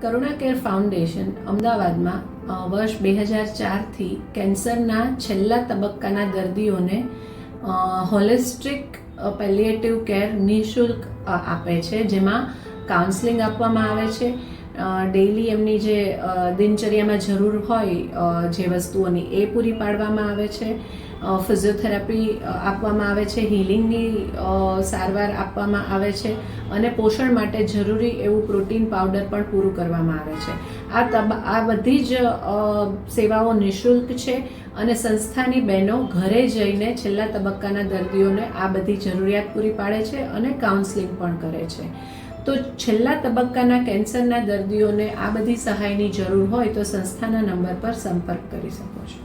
કરુણા care foundation અમદાવાદમાં વર્ષ 2004થી કેન્સરના છેલ્લા તબક્કાના દર્દીઓને હોલિસ્ટિક પેલિએટિવ કેર નિઃશુલ્ક આપે છે, જેમાં કાઉન્સલિંગ આપવામાં આવે છે, ડેઇલી એમની જે દિનચર્યામાં જરૂર હોય જે વસ્તુઓની એ પૂરી પાડવામાં આવે છે, ફિઝિયોથેરાપી આપવામાં આવે છે, હીલિંગની સારવાર આપવામાં આવે છે અને પોષણ માટે જરૂરી એવું પ્રોટીન પાવડર પણ પૂરું કરવામાં આવે છે. આ બધી જ સેવાઓ નિઃશુલ્ક છે અને સંસ્થાની બહેનો ઘરે જઈને છેલ્લા તબક્કાના દર્દીઓને આ બધી જરૂરિયાત પૂરી પાડે છે અને કાઉન્સલિંગ પણ કરે છે. તો છેલ્લા તબક્કાના કેન્સરના દર્દીઓને આ બધી સહાયની જરૂર હોય તો સંસ્થાના નંબર પર સંપર્ક કરી શકો છો.